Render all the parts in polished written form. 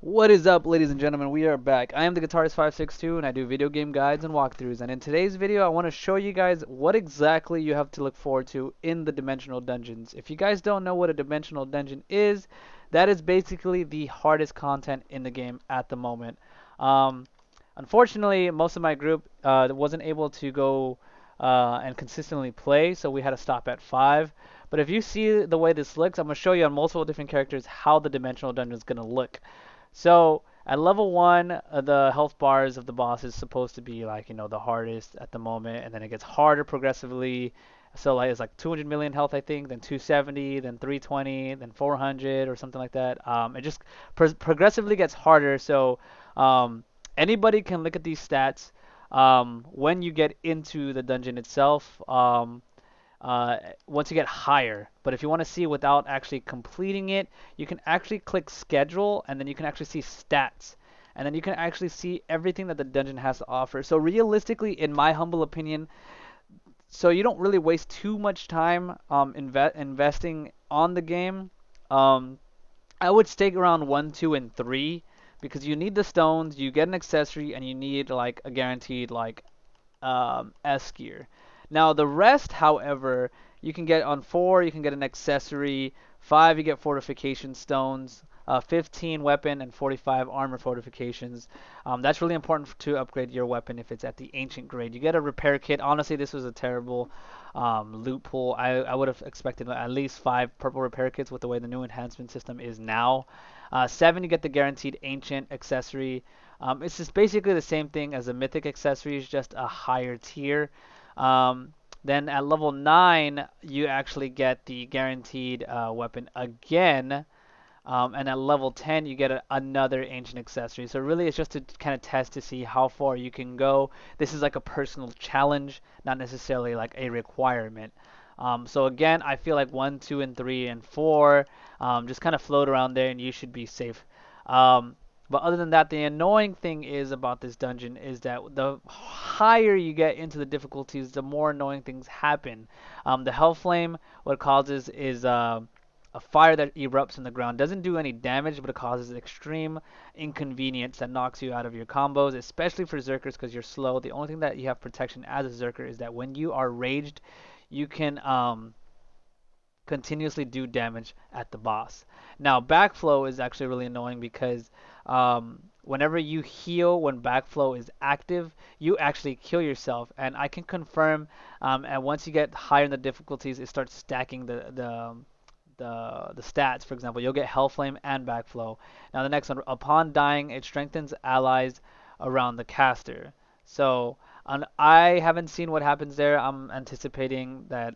What is up, ladies and gentlemen? We are back. I am the Guitarist 562, and I do video game guides and walkthroughs. And in today's video, I want to show you guys what exactly you have to look forward to in the dimensional dungeons. If you guys don't know what a dimensional dungeon is, that is basically the hardest content in the game at the moment. Um, Unfortunately, most of my group wasn't able to go and consistently play, so we had to stop at 5. But if you see the way this looks, I'm going to show you on multiple different characters how the dimensional dungeon is going to look. So at level 1, the health bars of the boss is supposed to be like, the hardest at the moment, and then it gets harder progressively. So like it's like 200 million health, I think, then 270, then 320, then 400 or something like that. It just progressively gets harder. So um, anybody can look at these stats when you get into the dungeon itself. Uh, Once you get higher. But if you want to see without actually completing it, you can actually click schedule and then you can actually see stats. And then you can actually see everything that the dungeon has to offer. So realistically, in my humble opinion, so you don't really waste too much time investing on the game. Um, I would stake around 1, 2, and 3 because you need the stones, you get an accessory, and you need like a guaranteed like S gear. Now the rest, however, you can get on 4, you can get an accessory. 5, you get fortification stones. 15 weapon and 45 armor fortifications. That's really important to upgrade your weapon if it's at the ancient grade. You get a repair kit. Honestly, this was a terrible loot pool. I would have expected at least 5 purple repair kits with the way the new enhancement system is now. 7, you get the guaranteed ancient accessory. It's just basically the same thing as a mythic accessory, it's just a higher tier. Then at level 9, you actually get the guaranteed weapon again. And at level 10, you get another ancient accessory. So really, it's just to kind of test to see how far you can go. This is like a personal challenge, not necessarily like a requirement. So again, I feel like 1, 2, and 3, and 4 just kind of float around there, and you should be safe. Um, but other than that, the annoying thing is about this dungeon is that the higher you get into the difficulties, the more annoying things happen. The hell flame, what it causes is a fire that erupts in the ground. Doesn't do any damage, but it causes extreme inconvenience that knocks you out of your combos, especially for Zerkers because you're slow. The only thing that you have protection as a Zerker is that when you are raged, you can continuously do damage at the boss. Now, backflow is actually really annoying because whenever you heal when backflow is active, you actually kill yourself. And I can confirm, and once you get higher in the difficulties, it starts stacking the stats. For example, you'll get Hellflame and Backflow. Now the next one, upon dying, it strengthens allies around the caster. So I haven't seen what happens there. I'm anticipating that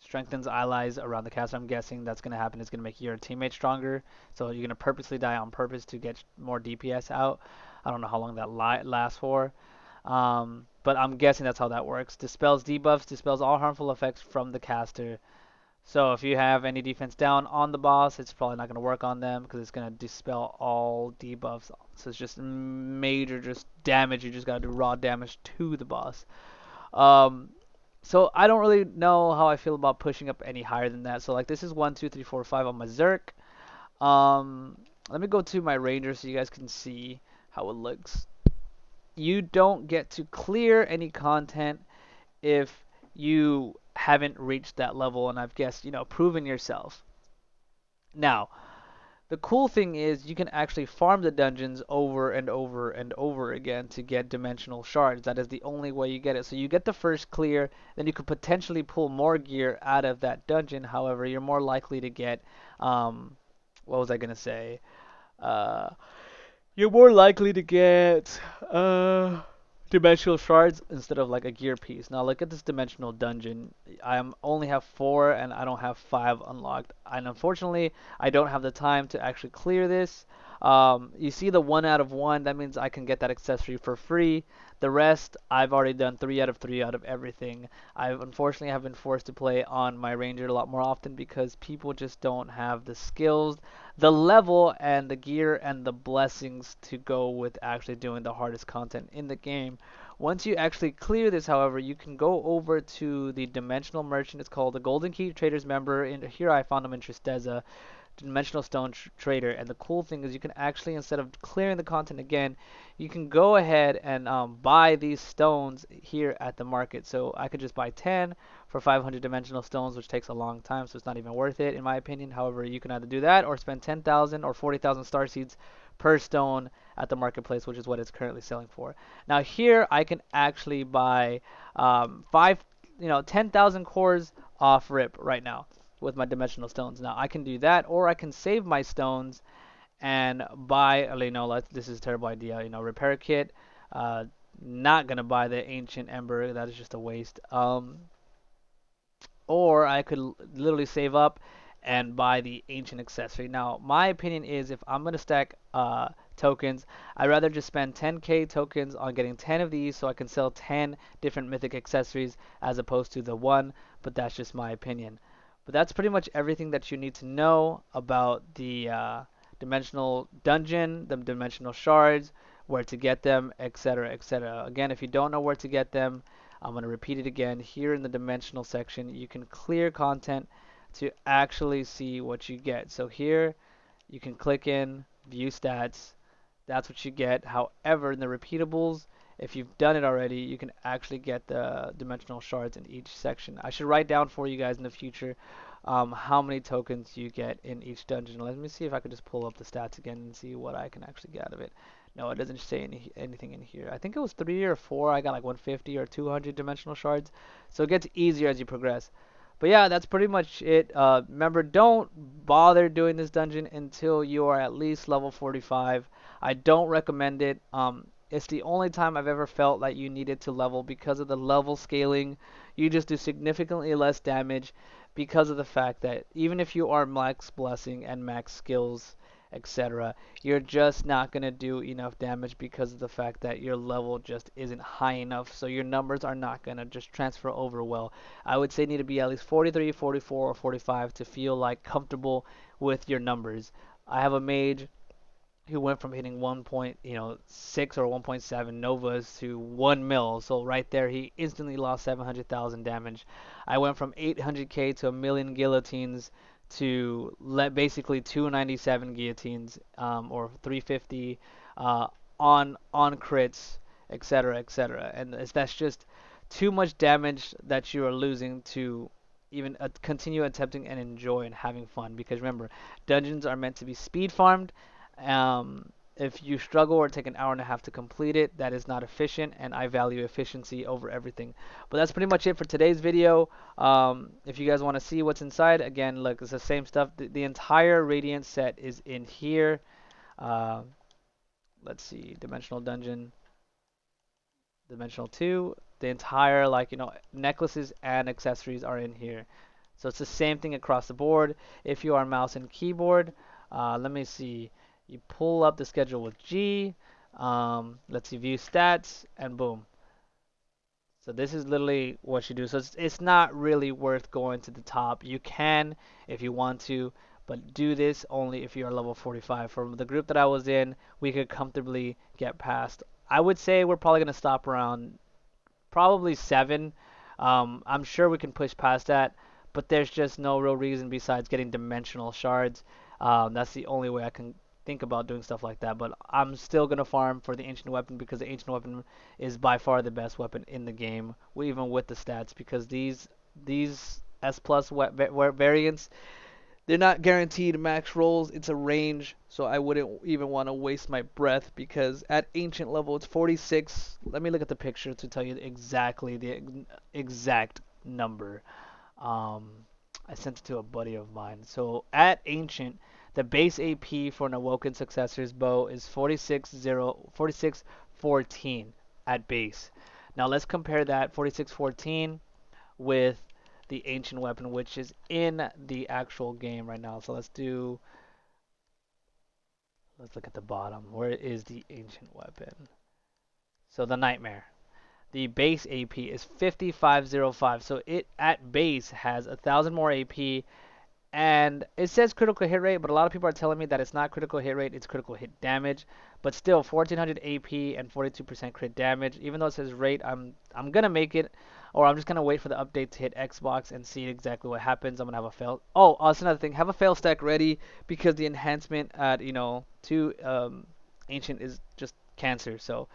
strengthens allies around the caster. I'm guessing that's going to happen. It's going to make your teammate stronger. So you're going to purposely die on purpose to get more DPS out. I don't know how long that lasts for. But I'm guessing that's how that works. Dispels debuffs, dispels all harmful effects from the caster. So if you have any defense down on the boss, it's probably not going to work on them because it's going to dispel all debuffs. So it's just major just damage. You just got to do raw damage to the boss. Um, so I don't really know how I feel about pushing up any higher than that. So like this is 1, 2, 3, 4, 5 on my Zerk. Let me go to my Ranger so you guys can see how it looks. You don't get to clear any content if you haven't reached that level and I've guessed, proven yourself. Now, the cool thing is you can actually farm the dungeons over and over and over again to get dimensional shards. That is the only way you get it. So you get the first clear, then you could potentially pull more gear out of that dungeon. However, you're more likely to get, what was I going to say? Uh, you're more likely to get dimensional shards instead of like a gear piece. Now look at this dimensional dungeon. I only have 4 and I don't have 5 unlocked. And unfortunately, I don't have the time to actually clear this. You see the 1 out of 1, that means I can get that accessory for free. The rest, I've already done 3 out of 3 out of everything. I've unfortunately have been forced to play on my ranger a lot more often because people just don't have the skills, the level, and the gear and the blessings to go with actually doing the hardest content in the game. Once you actually clear this, however, you can go over to the dimensional merchant. It's called the Golden Key Traders member. And here I found him in Tristeza. Dimensional Stone Trader. And the cool thing is you can actually, instead of clearing the content again, you can go ahead and buy these stones here at the market. So I could just buy 10 for 500 dimensional stones, which takes a long time, so it's not even worth it in my opinion. However, you can either do that or spend 10,000 or 40,000 star seeds per stone at the marketplace, which is what it's currently selling for. Now here I can actually buy 10,000 cores off rip right now with my dimensional stones. Now I can do that, or I can save my stones and buy, this is a terrible idea, repair kit. Uh, Not gonna buy the ancient ember. That is just a waste. Or I could literally save up and buy the ancient accessory. Now, my opinion is if I'm gonna stack tokens, I'd rather just spend 10k tokens on getting 10 of these so I can sell 10 different mythic accessories as opposed to the one. But that's just my opinion. But that's pretty much everything that you need to know about the dimensional dungeon, the dimensional shards, where to get them, etc., etc. Again, if you don't know where to get them, I'm going to repeat it again. Here in the dimensional section, you can clear content to actually see what you get. So here, you can click in, view stats. That's what you get. However, in the repeatables, if you've done it already, you can actually get the dimensional shards in each section. I should write down for you guys in the future how many tokens you get in each dungeon. Let me see if I could just pull up the stats again and see what I can actually get out of it. No, it doesn't say anything in here. I think it was 3 or 4. I got like 150 or 200 dimensional shards. So it gets easier as you progress. But yeah, that's pretty much it. Remember, don't bother doing this dungeon until you are at least level 45. I don't recommend it. It's the only time I've ever felt like you needed to level because of the level scaling. You just do significantly less damage because of the fact that even if you are max blessing and max skills, etc., you're just not going to do enough damage because of the fact that your level just isn't high enough. So your numbers are not going to just transfer over well. I would say you need to be at least 43, 44, or 45 to feel like comfortable with your numbers. I have a mage who went from hitting 1.6 or 1.7 novas to 1 mil. So right there, he instantly lost 700,000 damage. I went from 800k to a million guillotines to basically 297 guillotines or 350 on crits, etc., etc. And that's just too much damage that you are losing to even continue attempting and enjoy and having fun. Because remember, dungeons are meant to be speed farmed. If you struggle or take an hour and a half to complete it, that is not efficient, and I value efficiency over everything. But that's pretty much it for today's video. If you guys want to see what's inside, again, look, it's the same stuff. The entire Radiant set is in here. Uh, let's see, Dimensional Dungeon, Dimensional 2. The entire, necklaces and accessories are in here. So it's the same thing across the board. If you are mouse and keyboard, let me see. You pull up the schedule with G. Let's see, view stats, and boom. So this is literally what you do. So it's not really worth going to the top. You can if you want to, but do this only if you are level 45. From the group that I was in, we could comfortably get past. I would say we're probably going to stop around probably 7. I'm sure we can push past that, but there's just no real reason besides getting dimensional shards. That's the only way I can think about doing stuff like that. But I'm still gonna farm for the ancient weapon because the ancient weapon is by far the best weapon in the game, even with the stats. Because these S plus variants, they're not guaranteed max rolls. It's a range, so I wouldn't even want to waste my breath because at ancient level it's 46. Let me look at the picture to tell you exactly the exact number. I sent it to a buddy of mine. So at ancient, the base AP for an awoken successor's bow is 4614 at base. Now let's compare that 4614 with the ancient weapon, which is in the actual game right now. So let's look at the bottom. Where is the ancient weapon? So the nightmare. The base AP is 5505. So it at base has 1,000 more AP, and it says critical hit rate, but a lot of people are telling me that it's not critical hit rate, it's critical hit damage. But still, 1400 AP and 42% crit damage. Even though it says rate, I'm gonna make it. or I'm just gonna wait for the update to hit Xbox and see exactly what happens. I'm gonna have a fail. Oh, that's another thing. Have a fail stack ready because the enhancement at to ancient is just cancer. So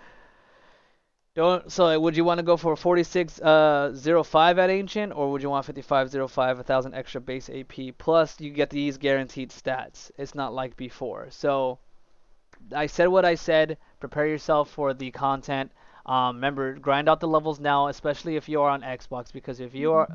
don't. So like, would you want to go for 4605 at ancient, or would you want 5505, 1,000 extra base AP plus you get these guaranteed stats? It's not like before. So I said what I said. Prepare yourself for the content. Remember, grind out the levels now, especially if you are on Xbox, because if you are